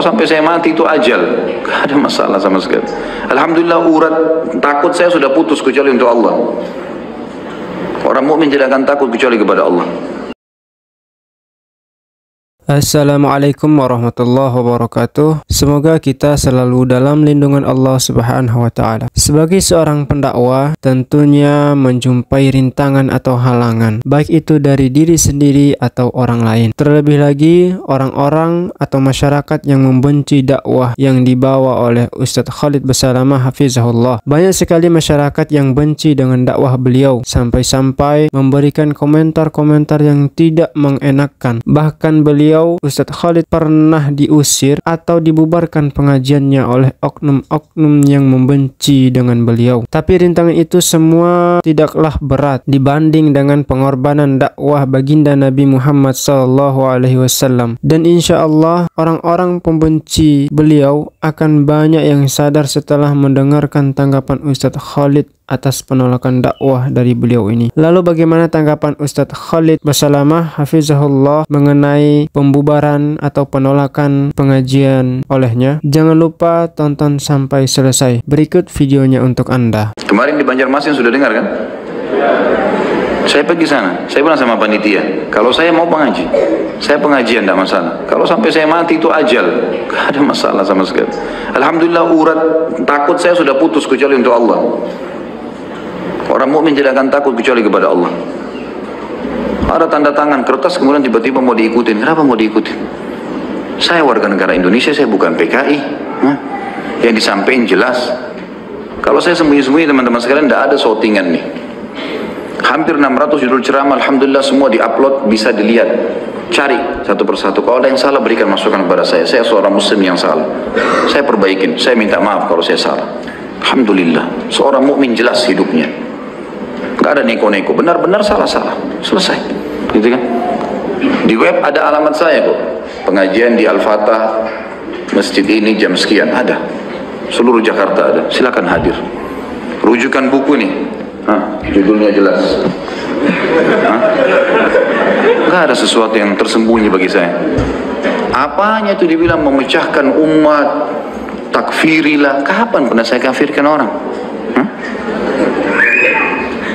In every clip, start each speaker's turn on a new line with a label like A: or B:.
A: sampai saya mati itu ajal, gak ada masalah sama sekali. Alhamdulillah urat takut saya sudah putus kecuali untuk Allah. Orang mukmin tidak akan takut kecuali kepada Allah.
B: Assalamualaikum warahmatullahi wabarakatuh. Semoga kita selalu dalam lindungan Allah Subhanahu wa taala. Sebagai seorang pendakwah, tentunya menjumpai rintangan atau halangan, baik itu dari diri sendiri atau orang lain. Terlebih lagi orang-orang atau masyarakat yang membenci dakwah yang dibawa oleh Ustadz Khalid Basalamah hafizahullah. Banyak sekali masyarakat yang benci dengan dakwah beliau, sampai-sampai memberikan komentar-komentar yang tidak mengenakkan. Bahkan beliau Ustadz Khalid pernah diusir atau dibubarkan pengajiannya oleh oknum-oknum yang membenci dengan beliau. Tapi rintangan itu semua tidaklah berat dibanding dengan pengorbanan dakwah baginda Nabi Muhammad SAW. Dan insya Allah orang-orang pembenci beliau akan banyak yang sadar setelah mendengarkan tanggapan Ustadz Khalid atas penolakan dakwah dari beliau ini. Lalu bagaimana tanggapan Ustadz Khalid Basalamah hafizahullah mengenai pembubaran atau penolakan pengajian olehnya? Jangan lupa tonton sampai selesai. Berikut videonya untuk Anda.
A: Kemarin di Banjarmasin sudah dengar kan? Saya pergi sana, saya bilang sama panitia, kalau saya mau pengaji, saya pengajian tidak masalah. Kalau sampai saya mati itu ajal, gak ada masalah sama sekali. Alhamdulillah urat takut saya sudah putus kecuali untuk Allah. Orang mukmin tidak akan takut kecuali kepada Allah. Ada tanda tangan kertas kemudian tiba-tiba mau diikutin. Kenapa mau diikutin? Saya warga negara Indonesia, saya bukan PKI. Yang disampaikan jelas. Kalau saya sembunyi-sembunyi teman-teman sekalian, tidak ada shootingan nih. Hampir 600 judul ceramah, alhamdulillah semua diupload, bisa dilihat. Cari satu persatu. Kalau ada yang salah berikan masukan kepada saya. Saya seorang muslim yang salah. Saya perbaikin. Saya minta maaf kalau saya salah. Alhamdulillah, seorang mukmin jelas hidupnya. Gak ada neko-neko, benar-benar salah-salah, selesai, gitu kan? Di web ada alamat saya kok, pengajian di Al-Fatah, masjid ini jam sekian, ada, seluruh Jakarta ada, silakan hadir. Rujukan buku nih, judulnya jelas. Gak ada sesuatu yang tersembunyi bagi saya. Apanya itu dibilang memecahkan umat, takfirilah, kapan pernah saya kafirkan orang?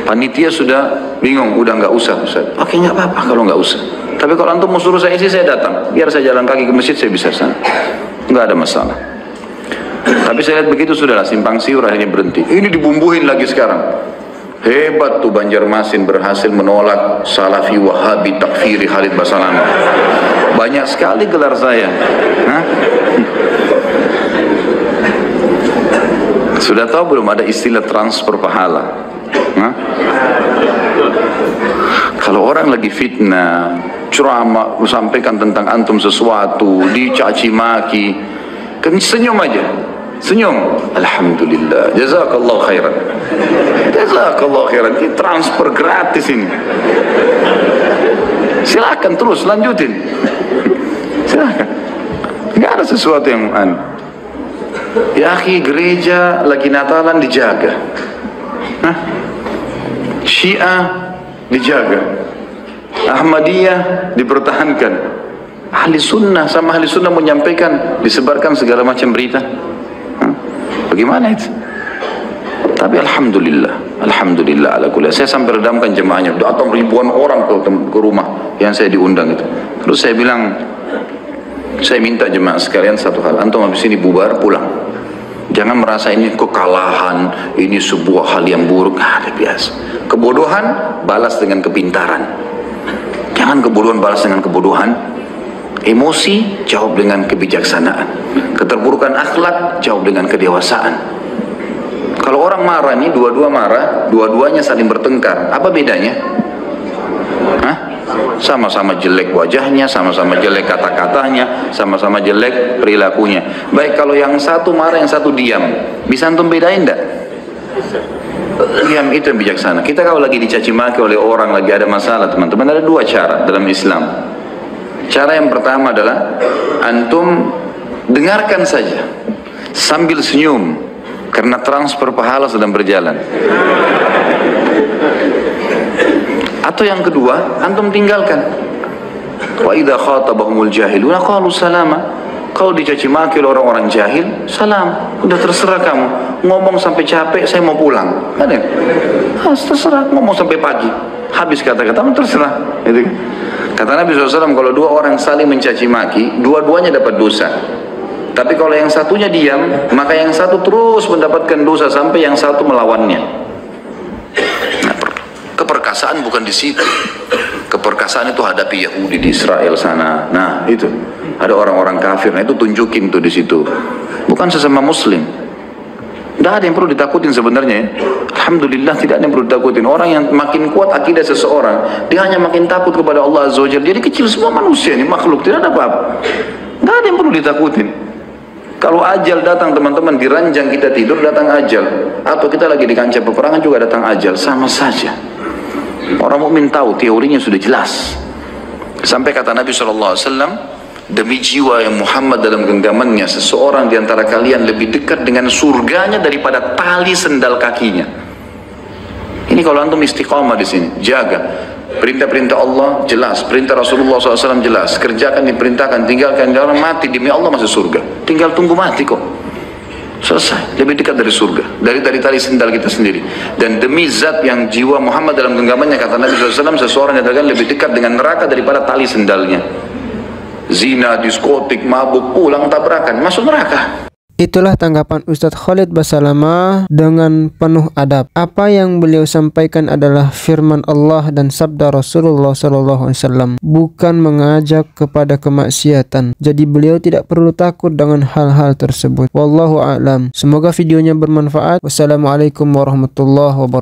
A: Panitia sudah bingung, udah nggak usah Ustaz. Oke, nggak apa-apa kalau nggak usah. Tapi kalau antum mau suruh saya isi, saya datang. Biar saya jalan kaki ke masjid, saya bisa sana. Nggak ada masalah. Tapi saya lihat begitu sudahlah, simpang siur akhirnya berhenti. Ini dibumbuhin lagi sekarang. Hebat tuh Banjarmasin berhasil menolak Salafi Wahabi takfiri Khalid Basalamah. Banyak sekali gelar saya. Sudah tahu belum ada istilah transfer pahala? Kalau orang lagi fitnah, ceramah, sampaikan tentang antum sesuatu, dicaci maki, kan senyum aja, senyum. Alhamdulillah, jazakallah khairan, jazakallah khairan. Ini transfer gratis ini. Silakan terus lanjutin, silakan. Nggak ada sesuatu yang aneh. Ya akhi, gereja lagi Natalan dijaga. Syiah dijaga, Ahmadiyah dipertahankan, ahli sunnah sama ahli sunnah menyampaikan, disebarkan segala macam berita. Bagaimana itu? Tapi alhamdulillah, alhamdulillah ala kulli. Saya sampai redamkan jemaahnya, datang ribuan orang ke rumah yang saya diundang itu. Terus saya bilang, saya minta jemaah sekalian satu hal, antum habis ini bubar pulang. Jangan merasa ini kekalahan, ini sebuah hal yang buruk. Ada biasa. Kebodohan balas dengan kepintaran. Jangan kebodohan balas dengan kebodohan. Emosi jawab dengan kebijaksanaan. Keterburukan akhlak jawab dengan kedewasaan. Kalau orang marah nih, dua-dua marah, dua-duanya saling bertengkar. Apa bedanya? Sama-sama jelek wajahnya, sama-sama jelek kata-katanya, sama-sama jelek perilakunya. Baik, kalau yang satu marah, yang satu diam, bisa antum bedain enggak? Diam itu yang bijaksana. Kita kalau lagi dicaci maki oleh orang, lagi ada masalah, teman-teman, ada dua cara dalam Islam. Cara yang pertama adalah antum dengarkan saja sambil senyum, karena transfer pahala sedang berjalan. Atau yang kedua, antum tinggalkan. Wa idza khatabahumul jahiluna qalu salama. Kalau dicaci maki oleh orang-orang jahil, salam, udah terserah kamu. Ngomong sampai capek, saya mau pulang. Ada? Terserah, ngomong sampai pagi. Habis kata-kata, terserah. Gitu. Kata Nabi SAW, kalau dua orang saling mencaci maki, dua-duanya dapat dosa. Tapi kalau yang satunya diam, maka yang satu terus mendapatkan dosa sampai yang satu melawannya. Nah, keperkasaan bukan di situ. Keperkasaan itu hadapi Yahudi di Israel sana. Nah, itu. Ada orang-orang kafir. Nah, itu tunjukin tuh di situ. Bukan sesama muslim. Tidak ada yang perlu ditakutin sebenarnya ya. Alhamdulillah tidak ada yang perlu ditakutin. Orang yang makin kuat akidah seseorang, dia hanya makin takut kepada Allah Azza wa Jalla. Jadi kecil semua manusia ini, makhluk, tidak ada apa-apa. Tidak ada yang perlu ditakutin. Kalau ajal datang teman-teman, di ranjang kita tidur datang ajal, atau kita lagi di kancah peperangan juga datang ajal, sama saja. Orang mukmin tahu, teorinya sudah jelas. Sampai kata Nabi SAW, demi jiwa yang Muhammad dalam genggamannya, seseorang di antara kalian lebih dekat dengan surganya daripada tali sendal kakinya. Ini kalau antum istiqamah di sini, jaga. Perintah-perintah Allah jelas, perintah Rasulullah SAW jelas. Kerjakan, diperintahkan, tinggalkan, jangan mati demi Allah masuk surga. Tinggal tunggu mati kok. Selesai, lebih dekat dari surga, dari tali sendal kita sendiri. Dan demi zat yang jiwa Muhammad dalam genggamannya, kata Nabi SAW, seseorang yang lebih dekat dengan neraka daripada tali sendalnya. Zina, diskotik, mabuk, pulang tabrakan, masuk neraka.
B: Itulah tanggapan Ustadz Khalid Basalamah dengan penuh adab. Apa yang beliau sampaikan adalah firman Allah dan sabda Rasulullah SAW, bukan mengajak kepada kemaksiatan. Jadi beliau tidak perlu takut dengan hal-hal tersebut. Wallahu a'lam. Semoga videonya bermanfaat. Wassalamualaikum warahmatullahi wabarakatuh.